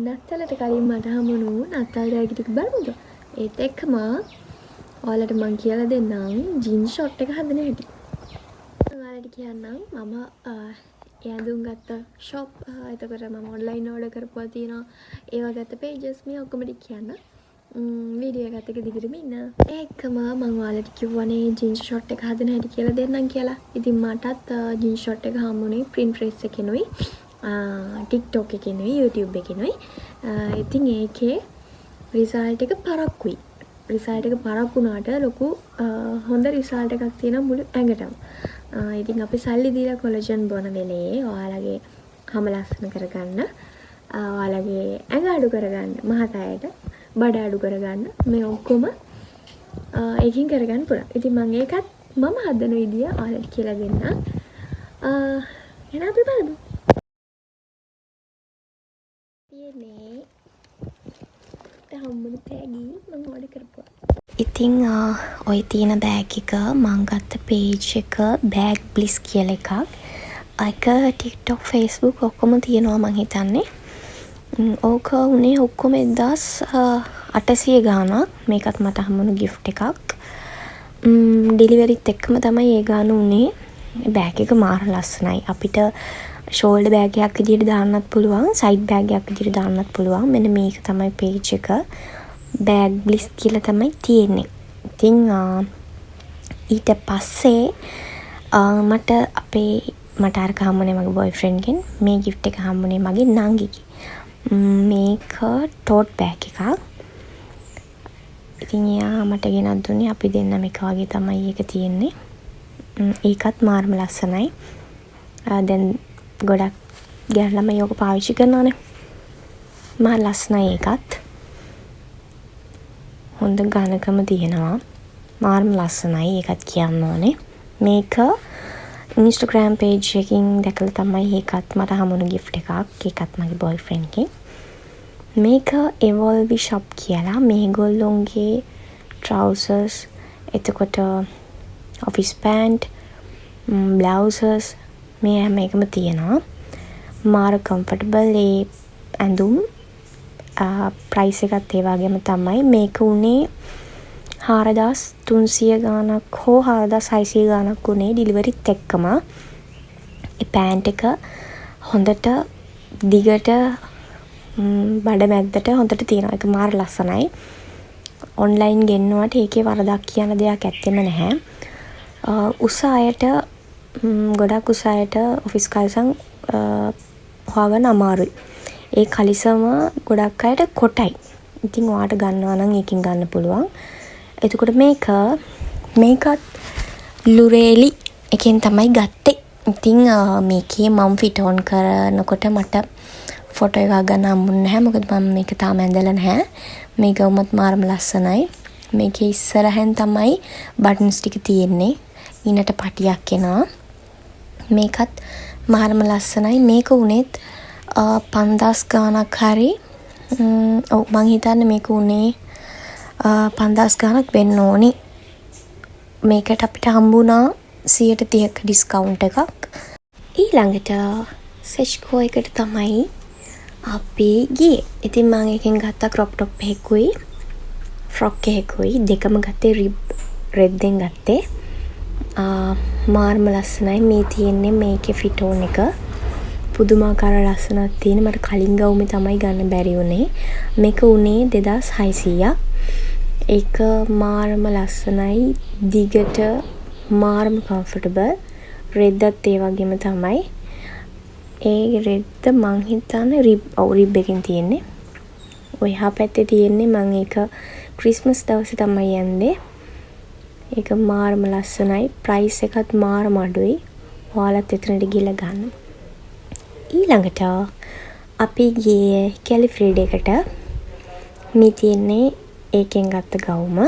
නත්තලට කලින් මට හමුණු නත්තල් දෑගි ටික බලමුද? ඒත් එක්කම ඔයාලට මං කියලා දෙන්නම් ජීන්ස් ෂොට් එක හදන හැටි. ඔයාලට කියන්නම් මම ඇඳුම් ගත්ත ෂොප් එතකොට මම ඔන්ලයින් ඕඩර් කරපුවා තියෙනවා. ඒවා ගත්ත පේජස් මේ ඔක්කොම ටික කියන්න. වීඩියෝ එකත් එක දිගටම ඉන්න. ඒකම මම ඔයාලට කිව්වනේ ජීන්ස් ෂොට් එක හදන හැටි කියලා දෙන්නම් කියලා. ඉතින් මටත් ජීන්ස් ෂොට් එක හම්බුනේ Pinterest එකෙනුයි TikTok එකෙනුයි YouTube එකෙනුයි. ඉතින් ඒකේ රිසල්ට් එක පරක්කුයි. රිසල්ට් එක පරක්කු වුණාට ලොකු හොඳ රිසල්ට් එකක් තියෙනවා මුළු ඇඟටම. ඉතින් අපි සල්ලි දීලා කොලජන් බොන වෙලේ ඔයාලගේ හැම ලස්සන කරගන්න, ඔයාලගේ ඇඟ අඩු කරගන්න, මහත අයට බඩ අඩු කරගන්න මේ ඔක්කොම ඒකින් කරගන්න පුළුවන්. ඉතින් මම ඒකත් මම හදන විදිය ඔයාලට කියලා දෙන්නම්. එහෙනම් අපි බලමු. තියෙන්නේ හම්බුනේ තෑගි මම ඕඩර් කරපුවා. ඉතින් ඔය තියෙන බෑග් එක මම ගත්ත පේජ් එක බෑග් බ්ලිස් කියලා එකක්. ඒක TikTok Facebook ඔක්කොම තියෙනවා මං හිතන්නේ. ඕක උනේ ඔක්කොම 1800 ගාණක්. මේකත් මට හම්බුණු gift එකක්. ඩෙලිවරිත් එක්කම තමයි ඒ ගාණ උනේ. බෑග් එක මාර ලස්සනයි. අපිට ෂෝල්ඩර් බෑග් එකක් විදියට දාන්නත් පුළුවන්, සයිඩ් බෑග් එකක් විදියට දාන්නත් පුළුවන්. මෙන්න මේක තමයි පේජ් එක. බෑග් බ්ලිස් කියලා තමයි තියෙන්නේ. ඉතින් ඊට පස්සේ මට අරක හම්බුනේ මගේ බොයිෆ්‍රෙන්ඩ්ගෙන්. මේ gift එක හම්බුනේ මගේ නංගිගේ. මේක ටෝට් බෑග් එකක්. ඉතින් එයා මට ගෙනත් දුන්නේ. අපි දෙන්නම එක වගේ තමයි ඒක තියෙන්නේ. ඒකත් මාර්ම ලස්සනයි. දැන් ගොඩක් ගැරළම යෝක පාවිච්චි කරනවානේ. මාර ලස්සනයි ඒකත්. හොඳ ඝනකම තියෙනවා. මාර්ම ලස්සනයි ඒකත් කියන්න ඕනේ. මේක Instagram page එකකින් දැකලා තමයි ඒකත් මට හමුණු gift එකක්. ඒකත් මගේ boyfriendගෙන්. මේක Evolve shop කියලා. මේගොල්ලොන්ගේ trousers, එතකොට office pant, blouses මේ හැම එකම තියෙනවා. මාර comfortable ඒ ඇඳුම්. ප්‍රයිස් එකත් ඒ වගේම තමයි. මේක උනේ 4300 ගාණක් හෝ 4600 ගාණක් උනේ ඩෙලිවරිත් එක්කම. ඒ පෑන්ට් එක හොඳට දිගට බඩ මැද්දට හොඳට තියෙනවා. ඒක මාර ලස්සනයි. ඔන්ලයින් ගෙන්නුවට ඒකේ වරදක් කියන දෙයක් ඇත්තෙම නැහැ. උස අයට ගොඩක් උස අයට ඔෆිස් කලිසම් හොයාගන්න අමාරුයි. ඒ කලිසම ගොඩක් අයට කොටයි. ඉතින් ඔයාට ගන්නවා නම් ඒකෙන් ගන්න පුළුවන්. එතකොට මේකත් ලුරේලි එකෙන් තමයි ගත්තේ. ඉතින් මේකේ මම ෆිට ඔන් කරනකොට මට ෆොටෝ එකක් ගන්න හම්බුනේ නැහැ. මොකද මම මේක තාම ඇඳලා නැහැ. මේක උමත් මාරම ලස්සනයි. මේකේ ඉස්සරහෙන් තමයි බටන්ස් ටික තියෙන්නේ. ඊනට පටියක් එනවා. මේකත් මාරම ලස්සනයි. මේක උනේත් 5000 ගාණක් හරි. ඔව් මං හිතන්නේ මේක උනේ 5000 ගාණක් වෙන්න ඕනි. මේකට අපිට හම්බුණා 130ක ඩිස්කවුන්ට් එකක්. ඊළඟට සෙච්කෝ එකට තමයි අපි ගියේ. ඉතින් මම එකෙන් ගත්ත ක්‍රොප් টොප් එකකුයි ෆ්‍රොක් එකකුයි දෙකම ගත්තේ රෙද්දෙන් ගත්තේ. මාර්ම ලස්සනයි. මේ තියෙන්නේ මේකේ ෆිටෝන් එක. පුදුමාකාර ලස්සනක් තියෙන. මට කලින් ගවුමේ තමයි ගන්න බැරි වුණේ. මේක උනේ 2600ක්. ඒක මාර්ම ලස්සනයි. දිගට මාර්ම කම්ෆර්ටබල්. රෙද්දත් ඒ වගේම තමයි. ඒ රෙද්ද මං හිතන්නේ රිබ් එකෙන් තියෙන්නේ. ඔය එහා පැත්තේ තියෙන්නේ මං ඒක ක්‍රිස්මස් දවසේ තමයි යන්නේ. ඒක මාරම ලස්සනයි. ප්‍රයිස් එකත් මාරම අඩුයි. ඔයාලත් එතනට ගිහලා ගන්න. ඊළඟට අපි ගියේ කැලිෆ්‍රීඩ් එකට. මේ තියෙන්නේ ඒකෙන් ගත්ත ගවුම.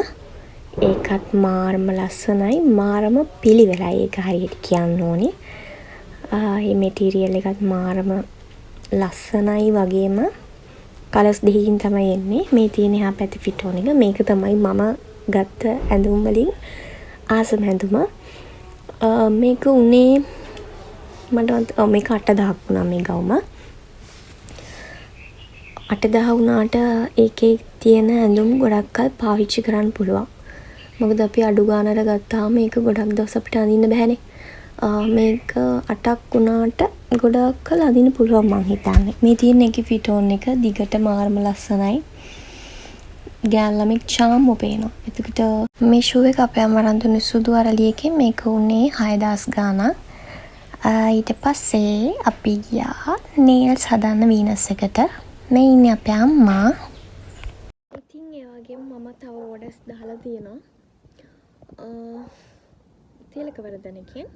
ඒකත් මාරම ලස්සනයි. මාරම පිළිවෙලයි. ඒක හරියට කියන්න ඕනේ. මේ මැටීරියල් එකත් මාරම ලස්සනයි වගේම කලර්ස් දෙකකින් තමයි එන්නේ. මේ තියෙන එහා පැත්තේ ෆිටෝන් එක. මේක තමයි මම ගත්ත ඇඳුම් වලින් ආසම ඇඳුම. මේක උනේ මට මේක 8000ක් වුණා මේ ගවුම. 8000 වුණාට ඒකේ තියෙන ඇඳුම් ගොඩක් කල් පාවිච්චි කරන්න පුළුවන්. මොකද අපි අඩු ගානට ගත්තාම මේක ගොඩක් දවස් අපිට අඳින්න බෑනේ. මේක 8ක් වුණාට ගොඩක් කල් අඳින්න පුළුවන් මං හිතන්නේ. මේ තියෙන එකේ ෆිටෝන් එක දිගට මාර්ම ලස්සනයි. ගෑන් ළමෙක් චාම්ම පේනවා. එතකොට මේ ෂූ එක අපේ අම්මා අරන් දුන්නේ සුදු අරලියකින්. මේක උනේ 6000 ගාණක්. ඊට පස්සේ අපි ගියා නේල්ස් හදන්න වීනස් එකට. මේ ඉන්නේ අපේ අම්මා. ඉතින් ඒ වගේම මම තව ඕඩර්ස් දාලා තියෙනවා. තිලක වර්ධනකෙන්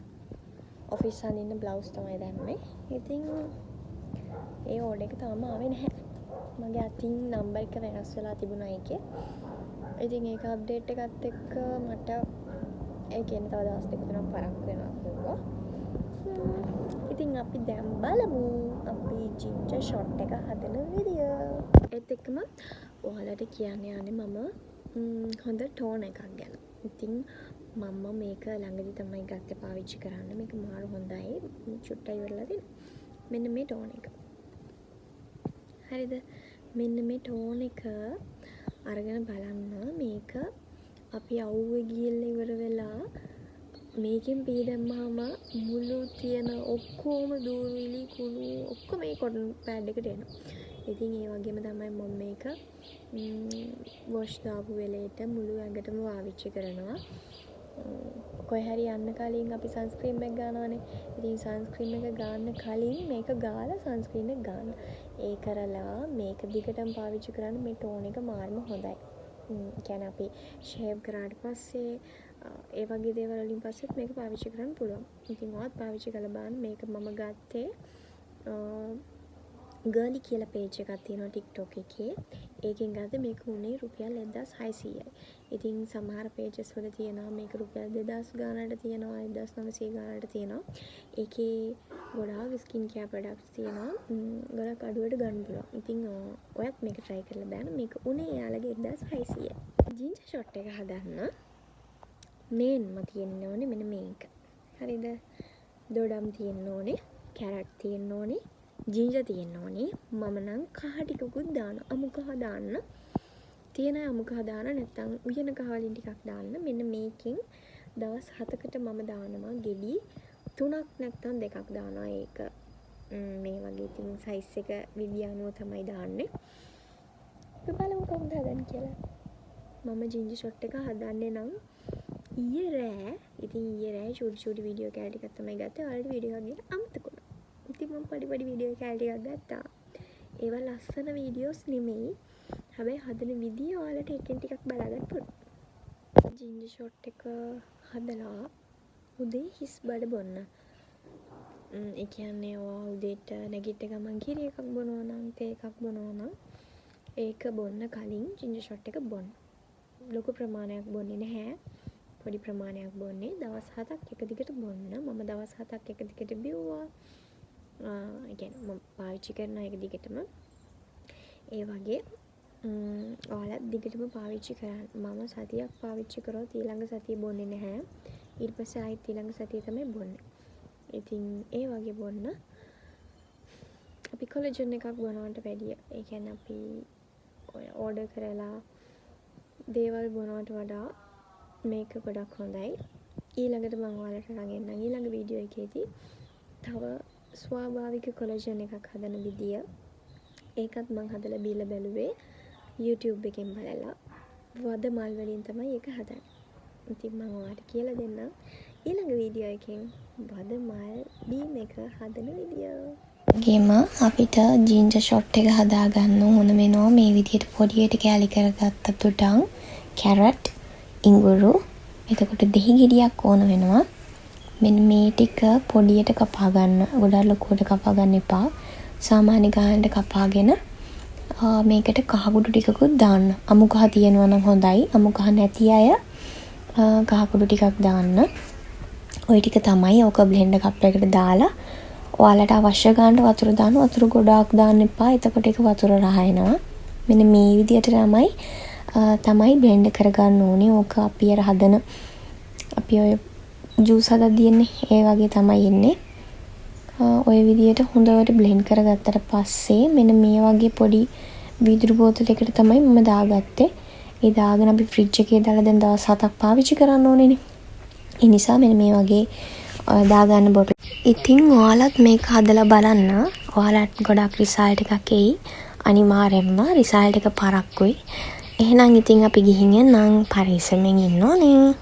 ඔෆිස් අඳින්න බ්ලවුස් තමයි දැම්මේ. ඉතින් ඒ ඕඩර් එක තාම ආවේ නැහැ. මගේ අතින් නම්බර් එක වෙනස් වෙලා තිබුණා ඒකේ. ඉතින් ඒක අප්ඩේට් එකත් එක්ක මට ඒ කියන්නේ තව දවස් දෙක තුනක් පරක් වෙනවා කිව්වා. ඉතින් අපි දැන් බලමු අපි ජින්ජර් ෂොට් එක හදන විදිය. ඒත් එක්කම ඔයාලට කියන්න යන්නේ මම හොඳ ටෝන් එකක් ගැන. ඉතින් මම මේක ළඟදී තමයි ගත්තේ පාවිච්චි කරන්න. මේක මාරු හොඳයි. චුට්ටයි ඉවරලා තියෙනවා. මෙන්න මේ ටෝන් එක. හරිද? මෙන්න මේ ටෝන් එක අරගෙන බලන්න. මේක අපි අවුවේ ගිහිල්ලා ඉවර වෙලා මේකෙන් පී දැම්මම මුළු තියෙන ඔක්කොම දූවිලි කුණු ඔක්කොම මේ කොටන් පෑඩ් එකට එනවා. ඉතින් ඒ වගේම තමයි මම මේක වොෂ් දාපු වෙලේට මුළු ඇඟටම පාවිච්චි කරනවා. කොහේ හරි යන්න කලින් අපි සන්ස්ක්‍රීන් එක ගන්නවානේ. ඉතින් සන්ස්ක්‍රීන් එක ගන්න කලින් මේක ගාලා සන්ස්ක්‍රීන් එක ගන්න. ඒ කරලා මේක දිගටම පාවිච්චි කරන්න මේ ටෝන් එක මාර්ම හොඳයි. කියන්නේ අපි ෂේව් කරාට පස්සේ ඒ වගේ දේවල් වලින් පස්සෙත් මේක පාවිච්චි කරන්න පුළුවන්. ඉතින් ඔයත් පාවිච්චි කරලා බලන්න. මේක මම ගත්තේ ගර්ලි කියලා පේජ් එකක් තියෙනවා TikTok එකේ. ඒකෙන් ගත්තේ මේක උනේ රුපියල් 1600යි. ඉතින් සමහර පේජස් වල තියෙනවා මේක රුපියල් 2000 ගානකට තියෙනවා 1900 ගානකට තියෙනවා. ඒකේ ගොඩාක් ස්කින් කෙයාර් ප්‍රොඩක්ට්ස් තියෙනවා. ගොඩක් අඩුවට ගන්න පුළුවන්. ඉතින් ඔයත් මේක try කරලා බලන්න. මේක උනේ යාළගේ 1600යි. ජින්ජර් ෂොට් එක හදන්න මේන්ම තියෙන්න ඕනේ මෙන්න මේක. හරිද? දොඩම් තියෙන්න ඕනේ, කැරට් තියෙන්න ඕනේ, ජින්ජර් තියෙන්න ඕනේ. මම නම් කහ ටිකකුත් දාන. අමු කහ දාන්න. තියෙන අමු කහ දාන නැත්නම් උයන කහ වලින් ටිකක් දාන්න. මෙන්න මේකෙන් දවස් 7කට මම දානවා ගෙඩි 3ක් නැත්නම් 2ක් දානවා. ඒක මේ වගේ ඉතින් සයිස් එක විදිය අනුව තමයි දාන්නේ. අපි බලමු කොහොමද හදන්නේ කියලා. මම ජින්ජර් ෂොට් එක හදන්නේ නම් ඊයේ රෑ. ඉතින් ඊයේ රෑ චූටි වීඩියෝ කෑලි ටිකක් තමයි ගත්තේ. ඔයාලට වීඩියෝ එකක් ගන්න අමතක වුණා. ඉතින් මම පොඩි වීඩියෝ කෑලි ටිකක් ගත්තා. ඒවා ලස්සන වීඩියෝස් නෙමෙයි. හැබැයි හදන විදිය ඔයාලට එකෙන් ටිකක් බලා ගන්න පුළුවන්. ජින්ජර් ෂොට් එක හදලා උදේ හිස් බඩ බොන්න. ඒ කියන්නේ ඔයා උදේට නැගිට ගමන් කිරි එකක් බොනවා නම් තේ එකක් බොනවා නම් ඒක බොන්න කලින් ජින්ජර් ෂොට් එක බොන්න. ලොකු ප්‍රමාණයක් බොන්නේ නැහැ. පොඩි ප්‍රමාණයක් බොන්නේ. දවස් 7ක් එක දිගට බොන්න. මම දවස් 7ක් එක දිගට බිව්වා. ඒ කියන්නේ මම පාවිච්චි කරන එක දිගටම. ඒ වගේ ඔයාලා දිගටම පාවිච්චි කරන්න. මම සතියක් පාවිච්චි කරොත් ඊළඟ සතිය බොන්නේ නැහැ. ඊට පස්සේ ආයෙත් ඊළඟ සතිය තමයි බොන්නේ. ඉතින් ඒ වගේ බොන්න. අපි කොලජන් එකක් බොනවට වැඩිය. ඒ කියන්නේ අපි ඕඩර් කරලා දේවල් බොනවට වඩා මේක ගොඩක් හොඳයි. ඊළඟට මම ඔයාලට අරන් එන්නම් ඊළඟ වීඩියෝ එකේදී තව ස්වාභාවික කොලජන් එකක් හදන විදිය. ඒකත් මම හදලා බීලා බැලුවේ YouTube එකෙන් බලලා. වද මල් වලින් තමයි ඒක හදන්නේ. ඉතින් මම ඔයාලට කියලා දෙන්නම් ඊළඟ වීඩියෝ එකෙන් වද මල් බීම් එක හදන විදිය. ගේම අපිට ජින්ජර් ෂොට් එක හදාගන්න ඕන වෙනවා මේ විදිහට පොඩියට කැලි කරගත්ත තුඩම්, කැරට්, ඉඟුරු, එතකොට දෙහි ගෙඩියක් ඕන වෙනවා. මෙන්න මේ ටික පොඩියට කපා ගන්න. ගොඩක් ලොකුවට කපා ගන්න එපා. සාමාන්‍ය ගානට කපාගෙන මේකට කහකුඩු ටිකකුත් දාන්න. අමු කහ තියෙනවා නම් හොඳයි. අමු කහ නැති අය කහකුඩු ටිකක් දාන්න. ওই ටික තමයි ඕක බ්ලෙන්ඩර් කප් එකකට දාලා ඔයාලට අවශ්‍ය ගානට වතුර දාන්න. වතුර ගොඩාක් දාන්න එපා. එතකොට ඒක වතුර රහ එනවා. මෙන්න මේ විදිහට තමයි බ්ලෙන්ඩ් කරගන්න ඕනේ. ඕක අපි අර හදන අපි ඔය ජූස් හදලා දින්නේ ඒ වගේ තමයි එන්නේ. ඔය විදිහට හොඳට බ්ලෙන්ඩ් කරගත්තට පස්සේ මෙන්න මේ වගේ පොඩි වීදුරු බෝතලයකට තමයි මම දාගත්තේ. ඒ දාගෙන අපි ෆ්‍රිජ් එකේ දාලා දැන් දවස් 7ක් පාවිච්චි කරන්න ඕනේනේ. ඒ නිසා මෙන්න මේ වගේ දාගන්න බොටල්. ඉතින් ඔයාලත් මේක හදලා බලන්න. ඔයාලට ගොඩක් රිසල්ට් එකක් එයි. අනිවාර්යෙන්ම රිසල්ට් එක පරක්කුයි. එහෙනම් ඉතින් අපි ගිහින් එන්නම්. පරිස්සමෙන් ඉන්න ඕනේ.